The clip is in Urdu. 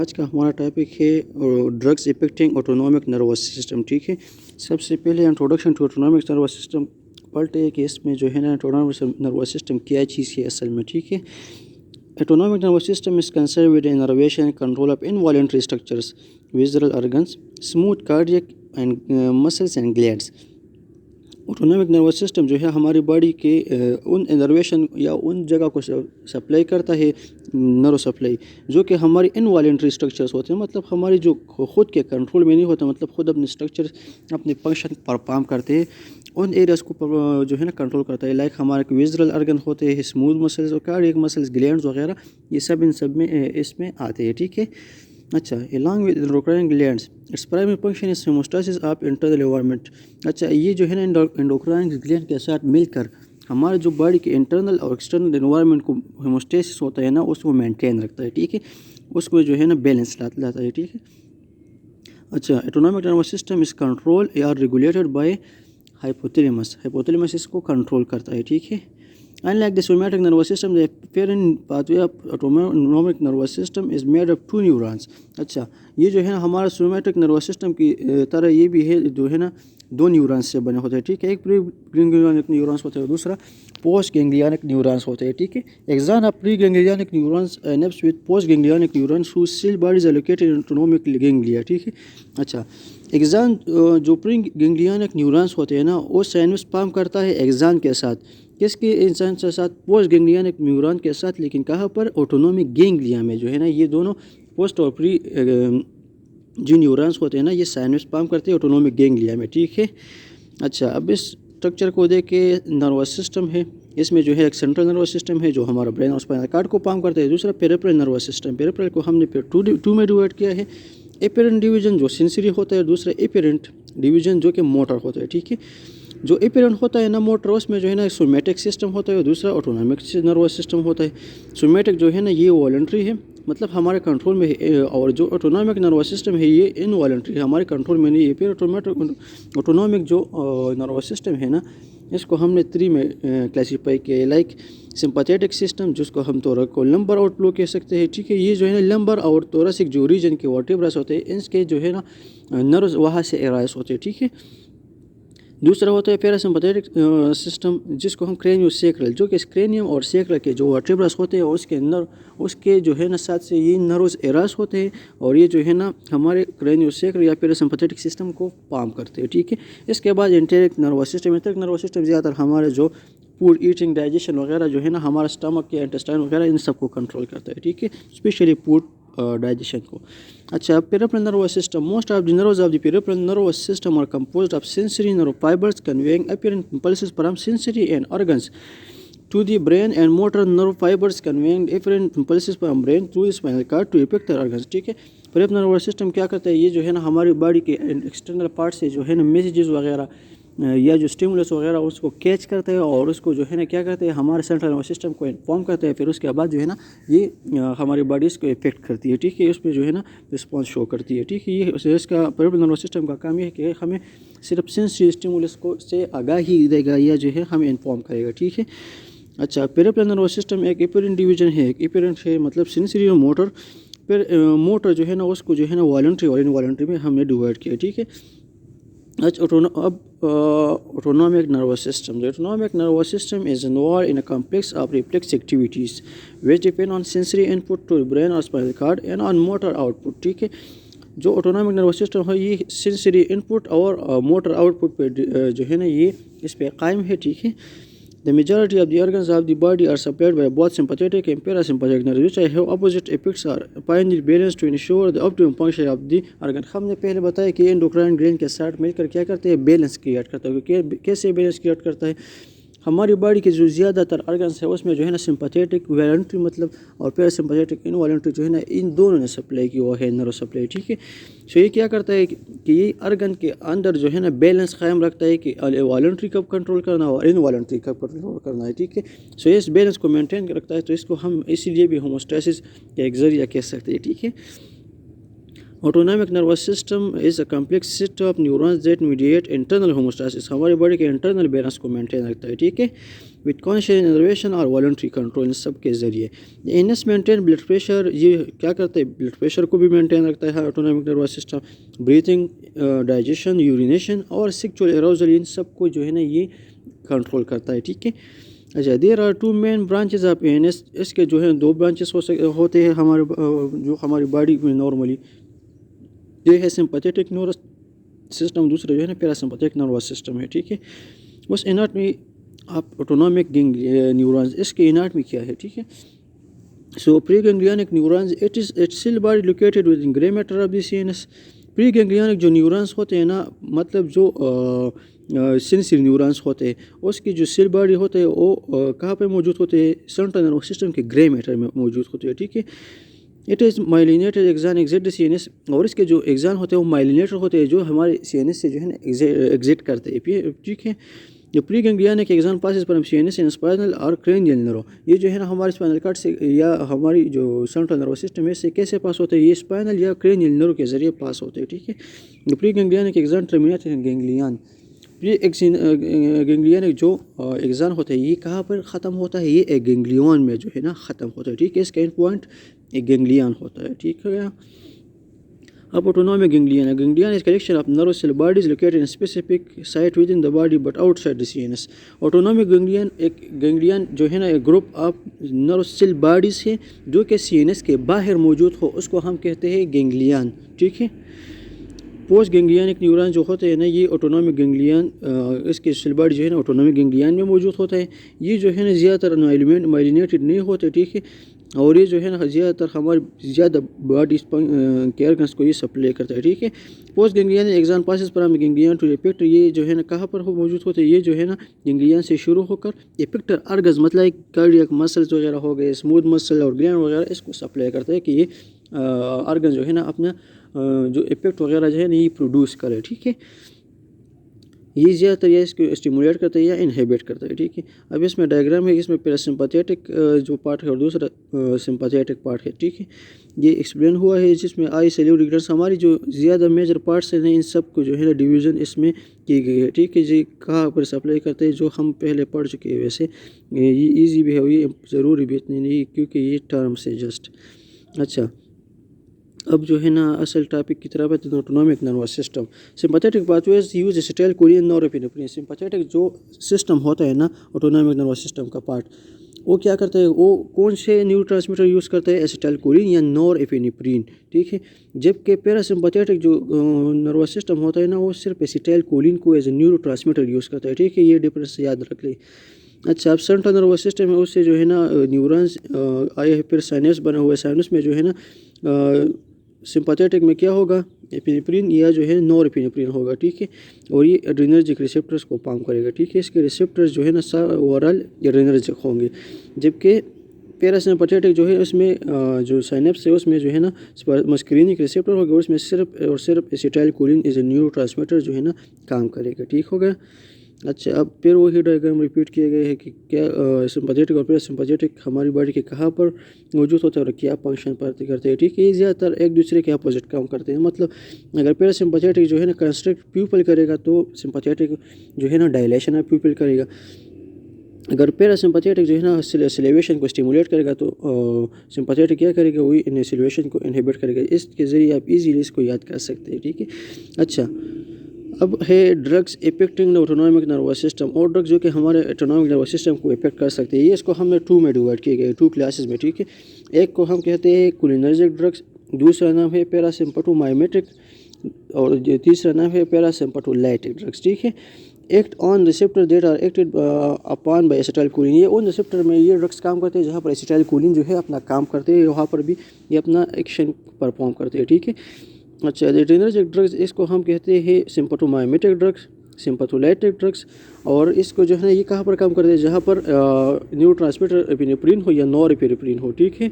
آج کا ہمارا ٹاپک ہے drugs affecting autonomic nervous system. ٹھیک ہے, سب سے پہلے introduction to autonomic nervous system پلٹے کہ اس میں جو ہے نا آٹونومک نروس سسٹم کیا چیز ہے اصل میں. ٹھیک ہے, autonomic nervous system is concern with innervation and control of involuntary structures, visceral organs, smooth cardiac and muscles and glands. Autonomic nervous system جو ہے ہماری باڈی کے ان انرویشن یا ان جگہ کو سپلائی کرتا ہے, نرو سپلائی, جو کہ ہماری انوالنٹری اسٹرکچرس ہوتے ہیں, مطلب ہماری جو خود کے کنٹرول میں نہیں ہوتا, مطلب خود اپنے اسٹرکچر اپنے فنکشن پرفارم کرتے ہیں, ان ایریاز کو جو ہے نا کنٹرول کرتا ہے. لائک ہمارے ویزرل آرگن ہوتے ہیں, اسموتھ مسلس اور کارڈیک مسلس, گلینڈز وغیرہ, یہ سب ان سب میں اس میں آتے ہیں. ٹھیک ہے, اچھا, along with endocrine glands its primary function is homeostasis of internal environment. اچھا, یہ جو ہے نا انڈوکرائن گلینڈ کے ساتھ مل کر ہمارے جو باڈی کے انٹرنل اور ایکسٹرنل انوائرمنٹ کو ہوموسٹیسس ہوتا ہے نا, اس کو مینٹین رکھتا ہے. ٹھیک ہے, اس کو جو ہے نا بیلنس لاتا ہے. ٹھیک ہے, اچھا, autonomic nervous system is control یا ریگولیٹڈ بائی ہائپوتھیلمس. ہائپوتھیلمس اس کو کنٹرول کرتا ہے. ٹھیک ہے, unlike the somatic nervous system, the afferent pathway of autonomic nervous system is made of 2 neurons. اچھا, یہ جو ہے نا ہمارا سومیٹک نروس سسٹم کی طرح یہ بھی ہے, جو ہے نا 2 نیورانس سے بنے ہوتے ہیں. ٹھیک ہے, ایک پری گینگلیونک نیورانس ہوتا ہے, دوسرا پوسٹ گینگلیونک نیورانس ہوتے ہیں. ٹھیک ہے, example of preganglionic neurons synapse with postganglionic neurons whose cell bodies are located in autonomic ganglia. ٹھیک ہے, اچھا, ایگزان جو پری گینگلیونک نیورانس ہوتے ہیں نا, وہ سائنس فارم کرتا ہے ایگزان کے ساتھ. کس کے انسان کے ساتھ؟ پوسٹ گینگلیونک نیوران کے ساتھ. لیکن کہاں پر؟ آٹونومک گینگلیا میں جو ہے نا یہ دونوں پوسٹ اور پری جو نیورانس ہوتے ہیں نا, یہ سائنس فارم کرتے ہیں آٹونومک گینگلیا میں. ٹھیک ہے, اچھا, اب اس اسٹرکچر کو دیکھ کے نروس سسٹم ہے, اس میں جو ہے ایک سینٹرل نروس سسٹم ہے جو ہمارا برین اور اسپائنل کارڈ کو فارم کرتا ہے. دوسرا پیریفرل نروس سسٹم, پیریفرل کو ہم نے پھر 2 میں ڈیوائڈ کیا ہے. ایپیرنٹ ڈویژن جو سینسری ہوتا ہے, دوسرا ایپیرنٹ ڈویژن جو کہ موٹر ہوتا ہے. ٹھیک ہے, جو ایپیرنٹ ہوتا ہے نا موٹر, اس میں جو ہے نا سومیٹک سسٹم ہوتا ہے, دوسرا آٹونومک نروس سسٹم ہوتا ہے. سومیٹک جو ہے نا یہ والنٹری ہے, مطلب ہمارے کنٹرول میں ہے, اور جو آٹونومک نروس سسٹم ہے یہ انوالنٹری ہے, ہمارے کنٹرول میں نہیں ہے. پھر آٹونومک جو نروس سسٹم ہے نا, اس کو ہم نے 3 میں کلاسیفائی کیا ہے. لائک سمپیتھیٹک سسٹم, جس کو ہم تھورک کو لمبر آؤٹ فلو کہہ سکتے ہیں. ٹھیک ہے, یہ جو ہے نا لمبر اور تھوراسک جو ریجن کے ورٹیبرس ہوتے ہیں, ان کے جو ہے نا نروز وہاں سے ارائز ہوتے ہیں. ٹھیک ہے, دوسرا ہوتا ہے پیراسمپیتھیٹک سسٹم, جس کو ہم کرینیو سیکرل, جو کہ کرینیم اور سیکرل کے جو ورٹیبرس ہوتے ہیں, اس کے اندر اس کے جو ہے نا ساتھ سے یہ نروز اراس ہوتے ہیں, اور یہ جو ہے نا ہمارے کرینیو سیکرل یا پیراسمپیتھیٹک سسٹم کو فارم کرتے ہیں. ٹھیک ہے, اس کے بعد انٹیرک نروس سسٹم. انٹیرک نروس سسٹم زیادہ تر ہمارے جو فوڈ ایٹنگ, ڈائجیشن وغیرہ جو ہے نا, ہمارا اسٹمک یا انٹسٹائن وغیرہ, ان سب کو کنٹرول کرتا ہے. ٹھیک ہے, اسپیشلی فوڈ ڈائجیشن کو. اچھا, peripheral nervous system. Most of the nerves of the peripheral nervous system are composed of sensory nerve fibres conveying afferent impulses from sensory and organs to the brain and motor nerve fibers conveying different impulses from brain through the spinal cord to effector organs. ٹھیک ہے, پیریفرل نروس سسٹم کیا کرتا ہے, یہ جو ہے نا ہماری باڈی کے ایکسٹرنل پارٹ سے جو ہے نا میسیجز وغیرہ یا جو اسٹیمولس وغیرہ اس کو کیچ کرتا ہے, اور اس کو جو ہے نا کیا کرتے ہیں, ہمارے سینٹرل نروس سسٹم کو انفارم کرتا ہے. پھر اس کے بعد جو ہے نا یہ ہماری باڈیز کو افیکٹ کرتی ہے. ٹھیک ہے, اس پہ جو ہے نا رسپانس شو کرتی ہے. ٹھیک ہے, یہ اس کا پیریفرل نروس سسٹم کا کام یہ ہے کہ ہمیں صرف سینسری اسٹیمولس کو سے آگاہی دے گا, یا جو ہے ہمیں انفارم کرے گا. ٹھیک ہے, اچھا, پیریفرل نروس سسٹم ایک ایپیرنٹ ڈویژن ہے. ایک ایپیرنٹ ہے مطلب سینسری اور موٹر. پھر موٹر جو ہے نا اس کو جو ہے نا والنٹری اور انوالنٹری میں ہم نے ڈیوائڈ کیا. ٹھیک ہے, اب autonomic nervous system. The autonomic nervous system is involved in a complex of reflex activities which depend on sensory input to the brain or spinal cord and on motor output. ٹھیک ہے, جو autonomic nervous system ہے یہ sensory input اور motor output پہ جو ہے نا یہ اس پہ قائم ہے. ٹھیک ہے, the majority of the organs of the body are supplied by both sympathetic and parasympathetic nerves which have opposite effects are finely balanced to ensure the optimum function of the organ. ہم نے پہلے بتایا کہ انڈوکرائن گلینڈ کے ساتھ مل کر کیا کرتے ہیں, بیلنس کریٹ کرتا ہے. کیسے بیلنس کریٹ کرتا ہے؟ ہماری باڈی کے جو زیادہ تر آرگنس ہے اس میں جو ہے نا سمپیتھیٹک والنٹری مطلب اور پیراسمپیتھیٹک انوالنٹری جو ہے نا ان دونوں نے سپلائی کی وہ ہے نرو سپلائی. ٹھیک ہے, سو یہ کیا کرتا ہے کہ یہ آرگن کے اندر جو ہے نا بیلنس قائم رکھتا ہے کہ والنٹری کب کنٹرول کرنا اور انوالنٹری کب کنٹرول کرنا ہے. ٹھیک ہے, سو اس بیلنس کو مینٹین رکھتا ہے, تو اس کو ہم اسی لیے بھی ہوموسٹیسس کا ایک ذریعہ کہہ سکتے ہیں. ٹھیک ہے, Autonomic nervous system is a complex system of neurons that mediate internal homeostasis. ہماری باڈی کے انٹرنل بیلنس کو مینٹین رکھتا ہے, ٹھیک ہے, with conscious innervation اور voluntary control, ان سب کے ذریعے. انس مینٹین بلڈ پریشر, یہ کیا کرتا ہے, بلڈ پریشر کو بھی مینٹین رکھتا ہے autonomic nervous system. Breathing, digestion, urination اور سیکچوئل اراوزل, ان سب کو جو ہے نا یہ کنٹرول کرتا ہے, ٹھیک ہے. اچھا, there are two main branches of ANS, اس کے جو ہے دو برانچز ہوتے ہیں ہمارے جو ہماری باڈی میں نارملی. یہ ہے سمپیتھیٹک نروس سسٹم, دوسرا جو ہے نا پیراسمپیتھیٹک نروس سسٹم ہے, ٹھیک ہے. بس اناٹمی آپ آٹونامک نیورونز, اس کے اناٹمی کیا ہے, ٹھیک ہے. So preganglionic neurons, it is it cell body located within grey matter of the C N S. Preganglionic جو نیورونز ہوتے ہیں نا, مطلب جو سینسری نیورونز ہوتے ہیں, اس کی جو سیل باڈی ہوتے ہیں وہ کہاں پہ موجود ہوتے ہیں, سینٹرل نروس سسٹم کے گرے میٹر میں موجود ہوتے ہیں, ٹھیک ہے. It is myelinated axon exit C N S, اور اس کے جو ایگزان ہوتے ہیں وہ مائلینیٹڈ ہوتے ہیں, جو ہمارے سی این ایس سے جو ہے نا ایگزٹ کرتے ہیں, ٹھیک ہے. جو preganglionic axon passes from C N S in spinal اور کرینیل نرو, یہ جو ہے نا ہمارے اسپائنل کارڈ سے یا ہماری جو سینٹرل نروس سسٹم ہے اس سے کیسے پاس ہوتے ہیں, یہ اسپائنل یا کرینیل نرو کے ذریعے پاس ہوتے ہیں, ٹھیک ہے. جو پری گینگلیونک ایگزان ٹرمینیٹ گینگلیان, پری گینگلیونک جو ایگزان ہوتا ہے یہ کہاں پر ختم ہوتا ہے, یہ ایک گینگلیون میں جو ہے نا ختم ہوتا ہے, ٹھیک ہے. اس کا اینڈ پوائنٹ ایک گینگلیان ہوتا ہے, ٹھیک ہے. اب autonomic ganglion, ganglion is collection of nerve cell bodies located in specific site within the body but outside the C N S. Autonomic ganglion ایک گینگلیان جو ہے نا ایک group of nerve cell bodies ہے جو کہ سی این ایس کے باہر موجود ہو, اس کو ہم کہتے ہیں گینگلیان, ٹھیک ہے. پوسٹ گینگلیانک نیورون جو ہوتے ہیں نا, یہ آٹونامک گینگلیان, اس کے سیل باڈی جو ہے نا آٹونامک گینگلیان میں موجود ہوتا ہے. یہ جو ہے نا زیادہ تر مائلینیٹڈ نہیں ہوتے, ٹھیک ہے, اور یہ جو ہے نا زیادہ تر ہماری زیادہ باڈی کے آرگنس کو یہ سپلائی کرتا ہے, ٹھیک ہے. پوسٹ گینگلیان ایگزان پاسز فرام گینگلیان ٹو ایپیکٹر, یہ جو ہے نا کہاں پر موجود ہوتے ہیں, یہ جو ہے نا گینگلیان سے شروع ہو کر ایپیکٹر آرگنز مطلب کارڈیاک مسلز وغیرہ ہو گئے, اسموتھ مسل اور گلینڈ وغیرہ, اس کو سپلائی کرتا ہے کہ یہ آرگن جو ہے نا اپنا جو ایپیکٹ وغیرہ جو ہے نا یہ پروڈیوس کرے, ٹھیک ہے. یہ زیادہ تر اس کو اسٹیمولیٹ کرتا ہے یا انہیبٹ کرتا ہے, ٹھیک ہے. اب اس میں ڈائیگرام ہے, اس میں پیراسمپیتھیٹک جو پارٹ ہے اور دوسرا سمپیتھیٹک پارٹ ہے, ٹھیک ہے. یہ ایکسپلین ہوا ہے جس میں آئی سیلیولر گلینڈز, ہماری جو زیادہ میجر پارٹس ہیں ان سب کو جو ہے نا ڈویژن اس میں کی گئی ہے, ٹھیک ہے. جی کہاں پر سپلائی کرتے ہیں جو ہم پہلے پڑھ چکے ہیں, ویسے یہ ایزی بھی ہے, یہ ضروری بھی اتنی نہیں کیونکہ یہ ٹرم سے جسٹ. اچھا, اب جو ہے نا اصل ٹاپک کی طرف ہے, autonomic nervous system. Sympathetic pathways use acetylcholine norepinephrine. Sympathetic جو سسٹم ہوتا ہے نا آٹونامک نروس سسٹم کا پارٹ, وہ کیا کرتا ہے, وہ کون سے نیورو ٹرانسمیٹر یوز کرتا ہے, اسیٹائل کولین یا نورپینفرین, ٹھیک ہے. جبکہ پیراسمپیتھیٹک جو نروس سسٹم ہوتا ہے نا وہ صرف اسیٹائل کولین کو as a neuro transmitter use کرتا ہے, ٹھیک ہے. یہ ڈفرینس یاد رکھ لیں. اچھا, اب سینٹرل نروس سسٹم ہے, اس سے جو ہے نا نیورونز آئے ہیں, پھر سائنس بنا ہوا ہے. سائنس میں جو ہے نا سمپیتھیٹک میں کیا ہوگا, ایپینفرین یا جو ہے نور ایپینفرین ہوگا, ٹھیک ہے. اور یہ ایڈرینرجک ریسیپٹرز کو پام کرے گا, ٹھیک ہے. اس کے ریسیپٹرز جو ہے نا اوورال ایڈرینرجک ہوں گے. جبکہ پیراسمپیتھیٹک جو ہے اس میں جو سائنپس ہے اس میں جو ہے نا مسکرینک ریسیپٹر ہوگا, اور اس میں صرف اور صرف acetylcholine as a neurotransmitter جو ہے نا کام کرے گا, ٹھیک ہوگا. اچھا, اب پھر وہی ڈائیگرام ریپیٹ کیے گئے ہیں کہ کیا سمپیتھیٹک اور پیراسمپیتھیٹک ہماری باڈی کے کہاں پر موجود ہوتا ہے اور کیا فنکشن کرتے ہیں, ٹھیک ہے. یہ زیادہ تر ایک دوسرے کے اپوزٹ کام کرتے ہیں. مطلب اگر پیراسمپیتھیٹک جو ہے نا کنسٹرکٹ پیپل کرے گا تو سمپیتھیٹک جو ہے نا ڈائلیشن آف پیپل کرے گا. اگر پیراسمپیتھیٹک جو ہے نا سلیویشن کو اسٹیمولیٹ کرے گا تو سمپیتھیٹک کیا کرے گا, وہی سلیویشن کو انہیبٹ کرے گا. اس کے ذریعے آپ ایزیلی اس کو یاد کر سکتے ہیں, ٹھیک ہے. اچھا, اب ہے drugs affecting autonomic nervous system, اور ڈرگس جو کہ ہمارے آٹونامک نروس سسٹم کو افیکٹ کر سکتے ہیں. یہ اس کو ہم نے 2 میں ڈیوائڈ کیے گئے, 2 کلاسز میں, ٹھیک ہے. ایک کو ہم کہتے ہیں کولینرجک ڈرگس, دوسرا نام ہے پیراسمپیٹومائمیٹک, اور تیسرا نام ہے پیراسمپیٹولائٹک ڈرگس, ٹھیک ہے. Act on receptor that are acted upon by acetylcholine. یہ ان ریسیپٹر میں یہ ڈرگس کام کرتے ہیں جہاں پر ایسیٹائل کولین جو ہے اپنا کام کرتے ہیں, وہاں پر بھی یہ اپنا ایکشن پرفارم کرتے ہیں, ٹھیک ہے. اچھا, ایڈرینرجک ڈرگس اس کو ہم کہتے ہیں سمپیٹومائمیٹک ڈرگس, سمپیتولائٹک ڈرگس. اور اس کو جو ہے نا یہ کہاں پر کام کرتے ہیں, جہاں پر نیورو ٹرانسمیٹر ایپینفرین ہو یا نور ایپینفرین ہو, ٹھیک ہے.